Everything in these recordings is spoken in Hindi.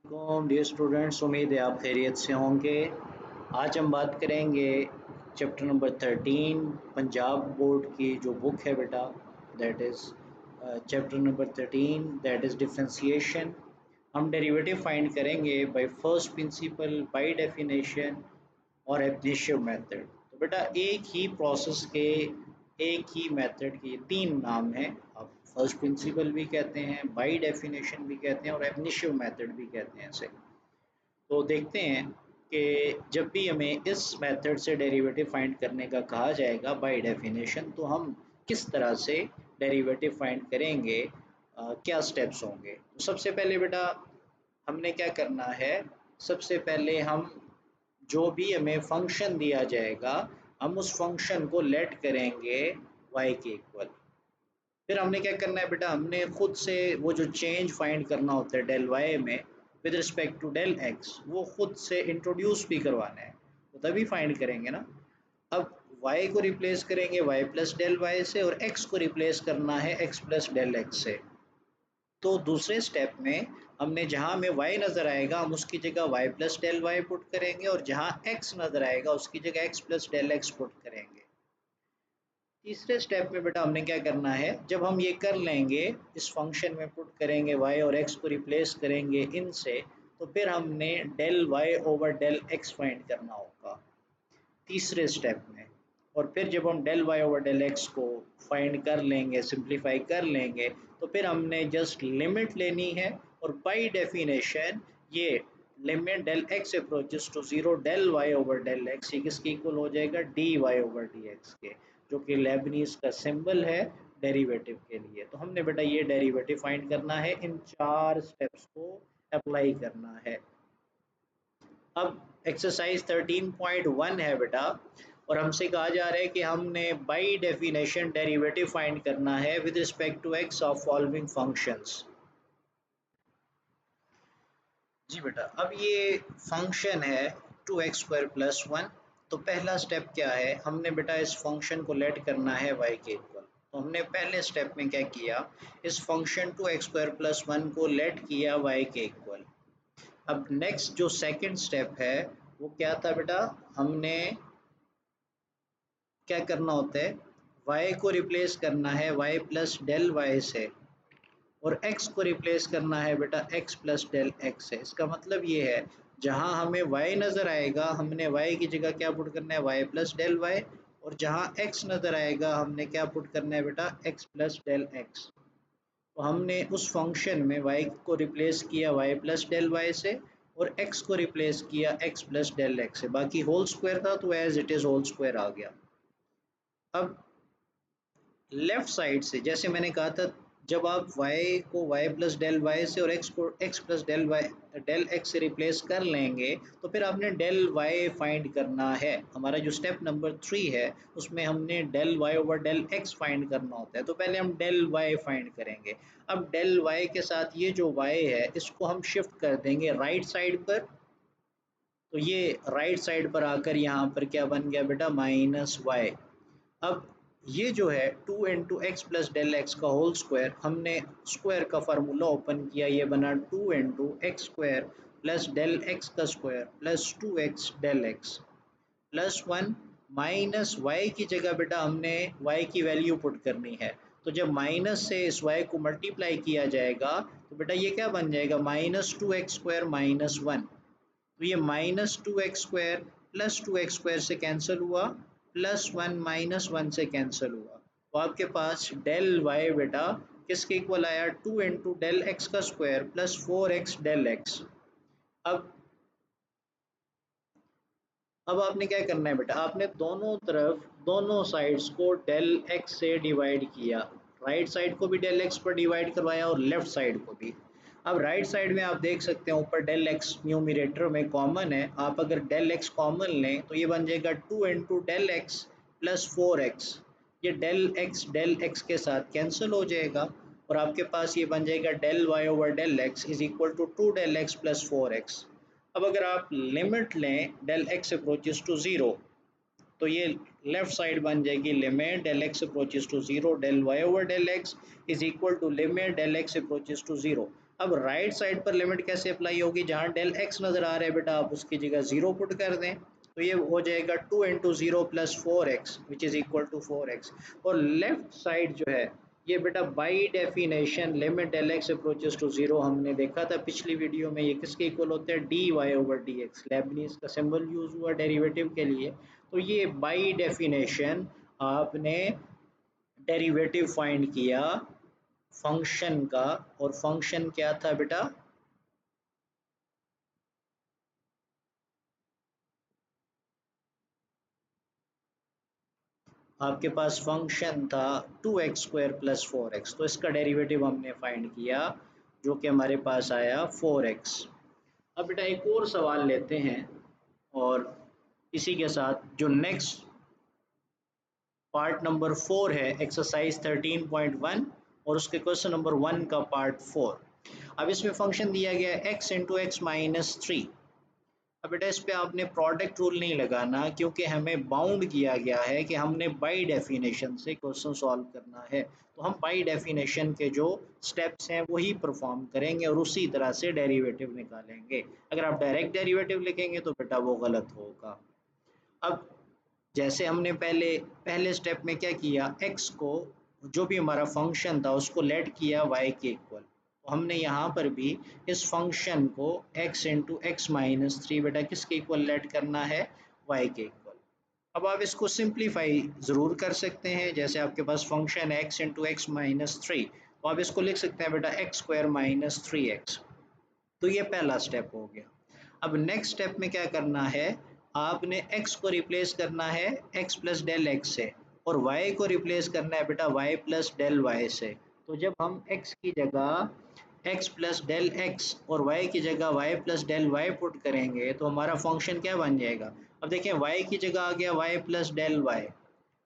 डियर स्टूडेंट्स, उम्मीद है आप खैरियत से होंगे। आज हम बात करेंगे चैप्टर नंबर 13 पंजाब बोर्ड की जो बुक है बेटा, that is chapter number 13, that is differentiation. हम डेरिवेटिव फाइंड करेंगे by first principle, by definition और एब्निशिव मेथड। तो बेटा एक ही प्रोसेस के, एक ही मेथड के तीन नाम हैं। आप फर्स्ट प्रिंसिपल भी कहते हैं, बाय डेफिनेशन भी कहते हैं और एब्निशिव मेथड भी कहते हैं इसे। तो देखते हैं कि जब भी हमें इस मेथड से डेरिवेटिव फाइंड करने का कहा जाएगा बाय डेफिनेशन, तो हम किस तरह से डेरिवेटिव फाइंड करेंगे, क्या स्टेप्स होंगे। तो सबसे पहले बेटा हमने क्या करना है, सबसे पहले हम जो भी हमें फंक्शन दिया जाएगा, हम उस फंक्शन को लेट करेंगे y के इक्वल। फिर हमने क्या करना है बेटा, हमने खुद से वो जो चेंज फाइंड करना होता है डेल वाई में with respect to del X, वो खुद से इंट्रोड्यूस भी करवाना है, तो तभी फाइंड करेंगे ना। अब y को रिप्लेस करेंगे y प्लस डेल वाई से और x को रिप्लेस करना है x प्लस डेल एक्स से। तो दूसरे स्टेप में हमने जहाँ हमें y नज़र आएगा हम उसकी जगह y plus del Y put करेंगे और जहाँ x नज़र आएगा उसकी जगह x plus del X put करेंगे। तीसरे स्टेप में बेटा हमने क्या करना है, जब हम ये कर लेंगे, इस फंक्शन में पुट करेंगे y और x को रिप्लेस करेंगे इनसे, तो फिर हमने del y over del x find करना होगा तीसरे स्टेप में। और फिर जब हम डेल y ओवर डेल x को फाइंड कर लेंगे, सिंप्लीफाई कर लेंगे, तो फिर हमने जस्ट लिमिट लेनी है और बाय डेफिनेशन ये limit del x approaches to zero del y over del x, ये किसके इक्वल हो जाएगा, dy ओवर dx के, जो कि लेबनीज का सिंबल है डेरिवेटिव के लिए। तो हमने बेटा ये डेरिवेटिव फाइंड करना है, इन चार स्टेप्स को अप्लाई करना है। अब एक्सरसाइज 13.1 है बेटा, और हमसे कहा जा रहा है कि हमने बाय डेफिनेशन डेरिवेटिव फाइंड करना है with respect to x of following functions. जी बेटा, अब ये फंक्शन है 2x² प्लस 1। तो पहला स्टेप क्या है, हमने बेटा इस फंक्शन को लेट करना है y के इक्वल। तो हमने पहले स्टेप में क्या किया, इस फंक्शन 2x² प्लस 1 को लेट किया y के इक्वल। अब नेक्स्ट जो सेकंड स्टेप है वो क्या था बेटा, हमने क्या करना होता है, y को रिप्लेस करना है y प्लस डेल वाई से और x को रिप्लेस करना है बेटा x प्लस डेल एक्स से। इसका मतलब ये है, जहां हमें y नज़र आएगा हमने y की जगह क्या पुट करना है, y प्लस डेल वाई, और जहां x नज़र आएगा हमने क्या पुट करना है बेटा, x प्लस डेल एक्स। तो हमने उस फंक्शन में y को रिप्लेस किया y प्लस डेल वाई से और x को रिप्लेस किया x प्लस डेल एक्स से। बाकी होल स्क्वायर था तो as it is whole square आ गया। अब लेफ्ट साइड से जैसे मैंने कहा था, जब आप y को y प्लस डेल वाई से और x को x plus del Y del X से रिप्लेस कर लेंगे, तो फिर आपने डेल y फाइंड करना है। हमारा जो स्टेप नंबर 3 है उसमें हमने del y over del x find करना होता है। तो पहले हम डेल y फाइंड करेंगे। अब डेल y के साथ ये जो y है इसको हम शिफ्ट कर देंगे राइट साइड पर। तो ये राइट साइड पर आकर यहाँ पर क्या बन गया बेटा, माइनस वाई। अब ये जो है 2 into x plus del x का होल स्क्वायर, हमने स्क्वायर का फार्मूला ओपन किया, ये बना 2 into x square plus del x का square plus 2x del x plus 1 minus y की जगह बेटा हमने y की वैल्यू पुट करनी है। तो जब माइनस से इस y को मल्टीप्लाई किया जाएगा तो बेटा ये क्या बन जाएगा, माइनस 2x स्क्वायर माइनस 1। तो ये माइनस 2x² प्लस 2x² से कैंसिल हुआ, प्लस 1 माइनस 1 से कैंसिल हुआ। तो आपके पास डेल वाई बेटा किसके इक्वल आया, 2 इंटू डेल एक्स का square plus 4x del X. अब अब आपने क्या करना है बेटा, आपने दोनों तरफ दोनों साइड्स को डेल एक्स से डिवाइड किया, राइट साइड को भी डेल एक्स पर डिवाइड करवाया और लेफ्ट साइड को भी। अब राइट साइड में आप देख सकते हैं ऊपर डेल एक्स न्यूमरेटर में कॉमन है, आप अगर डेल एक्स कॉमन लें तो ये बन जाएगा 2 into del x plus 4x। ये डेल एक्स के साथ कैंसिल हो जाएगा और आपके पास ये बन जाएगा del Y over del x is equal to 2 del x plus 4x। अब अगर आप लिमिट लें del X approaches to zero, तो ये लेफ्ट साइड बन जाएगी limit del X approaches to zero del Y over del x is equal to limit del X approaches to zero. अब राइट साइड पर लिमिट कैसे अप्लाई होगी, जहाँ डेल एक्स नज़र आ रहा है बेटा आप उसकी जगह 0 पुट कर दें, तो ये हो जाएगा 2 into zero plus 4x which is equal to 4x। और लेफ्ट साइड जो है ये बेटा by definition limit del X approaches to zero, हमने देखा था पिछली वीडियो में, ये किसके इक्वल होते हैं, D Y over D X. Leibniz का सिंबल यूज हुआ डेरिवेटिव के लिए, तो ये बाई डेफिनेशन आपने डेरिवेटिव फाइंड किया फंक्शन का। और फंक्शन क्या था बेटा, आपके पास फंक्शन था 2x² प्लस 4x, तो इसका डेरिवेटिव हमने फाइंड किया जो कि हमारे पास आया 4x। अब बेटा एक और सवाल लेते हैं, और इसी के साथ जो नेक्स्ट पार्ट नंबर 4 है एक्सरसाइज 13.1, और उसके क्वेश्चन नंबर 1 का पार्ट 4। अब इसमें फंक्शन दिया गया है x into x minus three. अब बेटा इस पे आपने प्रोडक्ट रूल नहीं लगाना, क्योंकि हमें बाउंड किया गया है कि हमने बाय डेफिनेशन से क्वेश्चन सॉल्व करना है, तो हम बाय डेफिनेशन के जो स्टेप्स हैं वही परफॉर्म करेंगे और उसी तरह से डेरिवेटिव निकालेंगे। अगर आप डायरेक्ट डेरिवेटिव लिखेंगे तो बेटा वो गलत होगा। अब जैसे हमने पहले पहले स्टेप में क्या किया, x को जो भी हमारा फंक्शन था उसको लेट किया y के इक्वल, तो हमने यहाँ पर भी इस फंक्शन को x into x minus three बेटा किसके इक्वल लेट करना है, y के इक्वल। अब आप इसको सिंप्लीफाई ज़रूर कर सकते हैं, जैसे आपके पास फंक्शन है x into x minus three, तो आप इसको लिख सकते हैं बेटा x square minus three x. तो ये पहला स्टेप हो गया। अब नेक्स्ट स्टेप में क्या करना है, आपने x को रिप्लेस करना है x प्लस डेल एक्स से, और y को रिप्लेस करना है बेटा y प्लस डेल वाई से। तो जब हम x की जगह x प्लस डेल एक्स और y की जगह y plus del Y put करेंगे तो हमारा फंक्शन क्या बन जाएगा। अब देखें y की जगह आ गया y plus del Y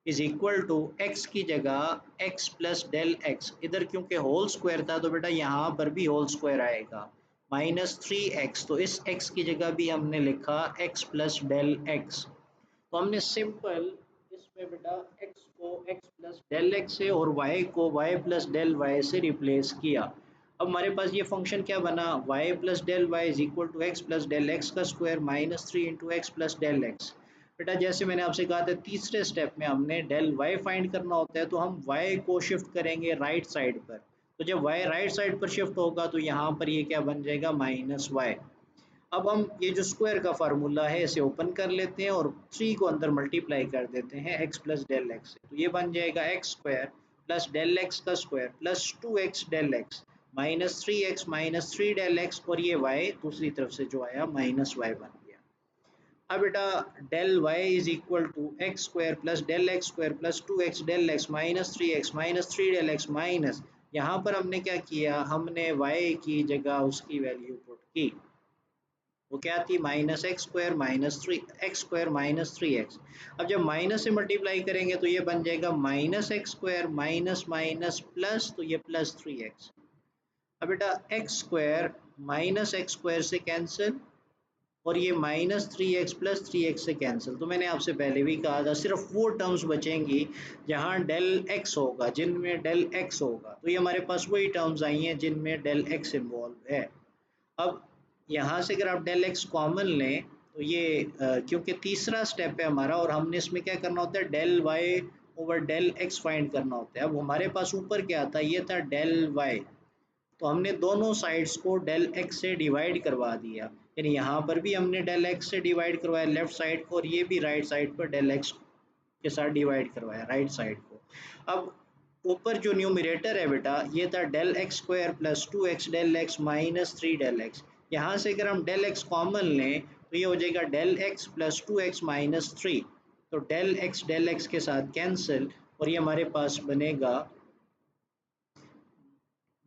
is equal to x की जगह x प्लस डेल एक्स, इधर क्योंकि होल स्क्वायर था तो बेटा यहाँ पर भी होल स्क्वायर आएगा, माइनस थ्री एक्स, तो इस x की जगह भी हमने लिखा x प्लस डेल एक्स। तो हमने सिंपल इसमें बेटा x को x प्लस डेल एक्स से और y को y प्लस डेल वाई से रिप्लेस किया। अब हमारे पास ये फंक्शन क्या बना, y plus del Y is equal to x plus del x का square minus three into x plus del x. बेटा जैसे मैंने आपसे कहा था तीसरे स्टेप में हमने डेल y फाइंड करना होता है, तो हम y को शिफ्ट करेंगे राइट साइड पर, तो जब y राइट साइड पर शिफ्ट होगा तो यहाँ पर ये क्या बन जाएगा, माइनस वाई। अब हम ये जो स्क्वायर का फार्मूला है इसे ओपन कर लेते हैं और 3 को अंदर मल्टीप्लाई कर देते हैं x प्लस डेल एक्स से, तो ये बन जाएगा x square plus del x का square plus 2x del x minus three x minus three del x, और ये y दूसरी तरफ से जो आया माइनस वाई बन गया। अब बेटा del y is equal to X square plus del x square plus 2x del x minus three del x minus, यहाँ पर हमने क्या किया, हमने y की जगह उसकी वैल्यू पुट की, वो क्या थी, minus x square minus three x square minus three x. अब जब माइनस से मल्टीप्लाई करेंगे तो ये बन जाएगा minus x square minus minus plus, तो ये प्लस थ्री एक्स। अब बेटा x square minus x square से कैंसिल, और ये minus three x plus three x से कैंसिल। तो मैंने आपसे पहले भी कहा था सिर्फ वो टर्म्स बचेंगी जहाँ डेल एक्स होगा, जिनमें डेल एक्स होगा, तो ये हमारे पास वही टर्म्स आई हैं जिनमें डेल एक्स इन्वॉल्व है। अब यहाँ से अगर आप डेल एक्स कॉमन लें तो ये क्योंकि तीसरा स्टेप है हमारा और हमने इसमें क्या करना होता है, del Y over del x find करना होता है। अब हमारे पास ऊपर क्या था, ये था डेल वाई, तो हमने दोनों साइड्स को डेल एक्स से डिवाइड करवा दिया, यानी यहाँ पर भी हमने डेल एक्स से डिवाइड करवाया लेफ्ट साइड को, और ये भी राइट साइड पर डेल एक्स के साथ डिवाइड करवाया राइट साइड को। अब ऊपर जो न्यूमरेटर है बेटा ये था del x square plus two x del x minus three del x, यहाँ से अगर हम डेल एक्स कॉमन लें तो ये हो जाएगा del x plus two x minus three, तो डेल एक्स के साथ कैंसिल, और ये हमारे पास बनेगा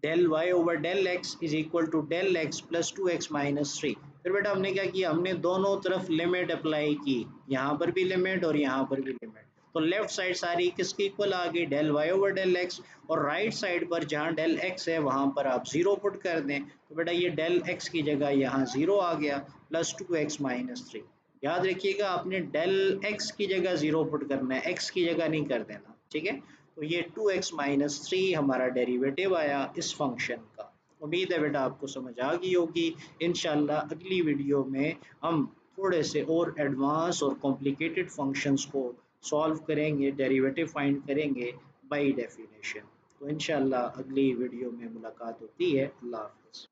del Y over del x is equal to del x plus two x minus three. फिर बेटा हमने क्या किया, हमने दोनों तरफ लिमिट अप्लाई की, यहाँ पर भी लिमिट और यहाँ पर भी लिमिट, तो लेफ्ट साइड सारी किसके इक्वल आ गई, del Y over del x, और राइट साइड पर जहाँ डेल एक्स है वहाँ पर आप जीरो पुट कर दें, तो बेटा ये डेल एक्स की जगह यहाँ जीरो आ गया plus two x minus three. याद रखिएगा आपने डेल एक्स की जगह जीरो पुट करना है, एक्स की जगह नहीं कर देना, ठीक है। तो ये 2x माइनस थ्री हमारा डेरिवेटिव आया इस फंक्शन का। उम्मीद है बेटा आपको समझ आ गई होगी। इंशाल्लाह अगली वीडियो में हम थोड़े से और एडवांस और कॉम्प्लिकेटेड फंक्शंस को सॉल्व करेंगे, डेरिवेटिव फाइंड करेंगे बाय डेफिनेशन। तो इंशाल्लाह अगली वीडियो में मुलाकात होती है। अल्लाह हाफ़िज़।